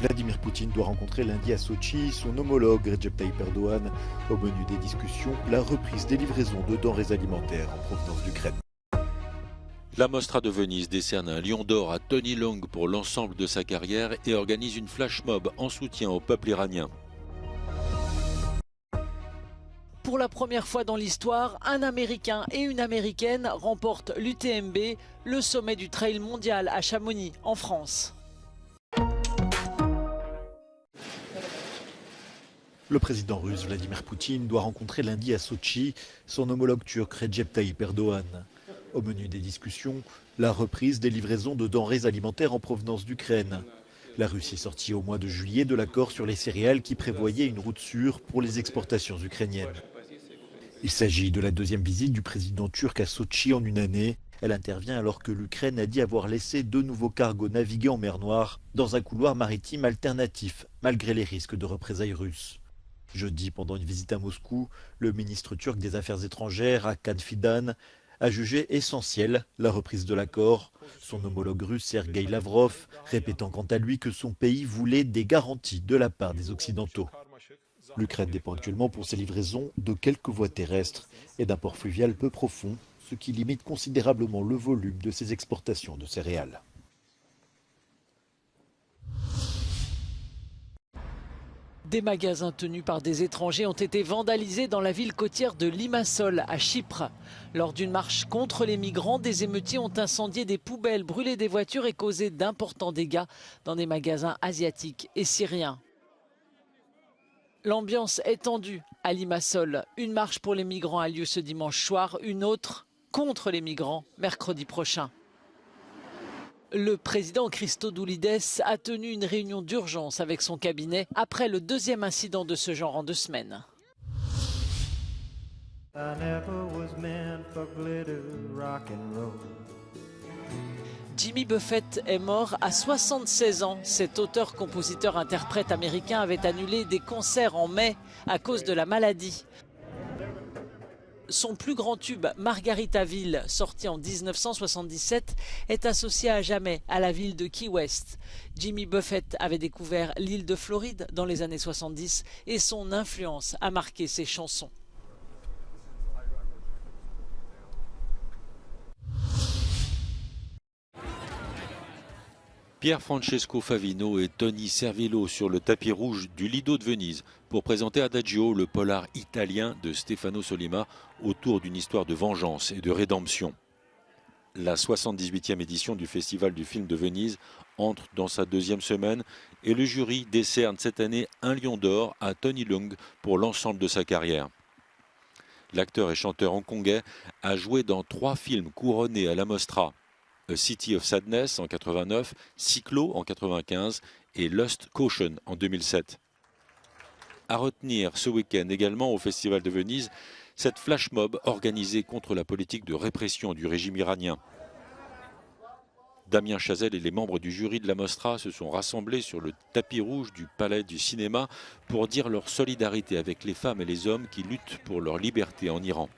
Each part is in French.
Vladimir Poutine doit rencontrer lundi à Sotchi son homologue Recep Tayyip Erdogan. Au menu des discussions, la reprise des livraisons de denrées alimentaires en provenance d'Ukraine. La Mostra de Venise décerne un lion d'or à Tony Long pour l'ensemble de sa carrière et organise une flash mob en soutien au peuple iranien. Pour la première fois dans l'histoire, un Américain et une Américaine remportent l'UTMB, le sommet du trail mondial à Chamonix, en France. Le président russe Vladimir Poutine doit rencontrer lundi à Sotchi son homologue turc Recep Tayyip Erdogan. Au menu des discussions, la reprise des livraisons de denrées alimentaires en provenance d'Ukraine. La Russie est sortie au mois de juillet de l'accord sur les céréales qui prévoyait une route sûre pour les exportations ukrainiennes. Il s'agit de la deuxième visite du président turc à Sotchi en une année. Elle intervient alors que l'Ukraine a dit avoir laissé 2 nouveaux cargos naviguer en mer Noire dans un couloir maritime alternatif, malgré les risques de représailles russes. Jeudi, pendant une visite à Moscou, le ministre turc des Affaires étrangères, Hakan Fidan, a jugé essentielle la reprise de l'accord. Son homologue russe, Sergueï Lavrov, répétant quant à lui que son pays voulait des garanties de la part des Occidentaux. L'Ukraine dépend actuellement pour ses livraisons de quelques voies terrestres et d'un port fluvial peu profond, ce qui limite considérablement le volume de ses exportations de céréales. Des magasins tenus par des étrangers ont été vandalisés dans la ville côtière de Limassol, à Chypre. Lors d'une marche contre les migrants, des émeutiers ont incendié des poubelles, brûlé des voitures et causé d'importants dégâts dans des magasins asiatiques et syriens. L'ambiance est tendue à Limassol. Une marche pour les migrants a lieu ce dimanche soir, une autre contre les migrants mercredi prochain. Le président Christodoulidès a tenu une réunion d'urgence avec son cabinet après le 2e incident de ce genre en 2 semaines. Jimmy Buffett est mort à 76 ans. Cet auteur-compositeur-interprète américain avait annulé des concerts en mai à cause de la maladie. Son plus grand tube, Margaritaville, sorti en 1977, est associé à jamais à la ville de Key West. Jimmy Buffett avait découvert l'île de Floride dans les années 70 et son influence a marqué ses chansons. Pier Francesco Favino et Tony Servillo sur le tapis rouge du Lido de Venise pour présenter Adagio, le polar italien de Stefano Sollima, autour d'une histoire de vengeance et de rédemption. La 78e édition du Festival du film de Venise entre dans sa 2e semaine et le jury décerne cette année un lion d'or à Tony Leung pour l'ensemble de sa carrière. L'acteur et chanteur hongkongais a joué dans 3 films couronnés à la Mostra. A City of Sadness en 89, Cyclo en 95 et Lust Caution en 2007. À retenir ce week-end également au Festival de Venise, cette flash mob organisée contre la politique de répression du régime iranien. Damien Chazelle et les membres du jury de la Mostra se sont rassemblés sur le tapis rouge du Palais du Cinéma pour dire leur solidarité avec les femmes et les hommes qui luttent pour leur liberté en Iran.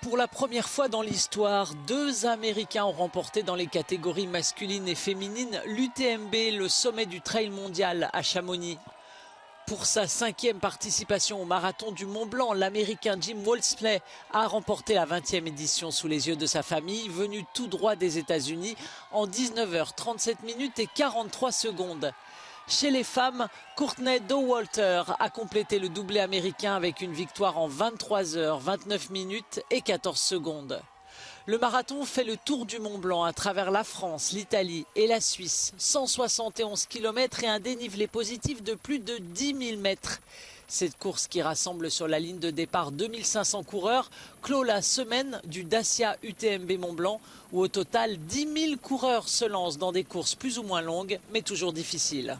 Pour la première fois dans l'histoire, 2 Américains ont remporté dans les catégories masculines et féminines l'UTMB, le sommet du trail mondial à Chamonix. Pour sa 5e participation au marathon du Mont Blanc, l'Américain Jim Wolseley a remporté la 20e édition sous les yeux de sa famille, venu tout droit des États-Unis en 19h37 minutes et 43 secondes. Chez les femmes, Courtney Dauwalter a complété le doublé américain avec une victoire en 23h29 minutes et 14 secondes. Le marathon fait le tour du Mont Blanc à travers la France, l'Italie et la Suisse. 171 km et un dénivelé positif de plus de 10 000 mètres. Cette course qui rassemble sur la ligne de départ 2500 coureurs clôt la semaine du Dacia UTMB Mont Blanc où au total 10 000 coureurs se lancent dans des courses plus ou moins longues mais toujours difficiles.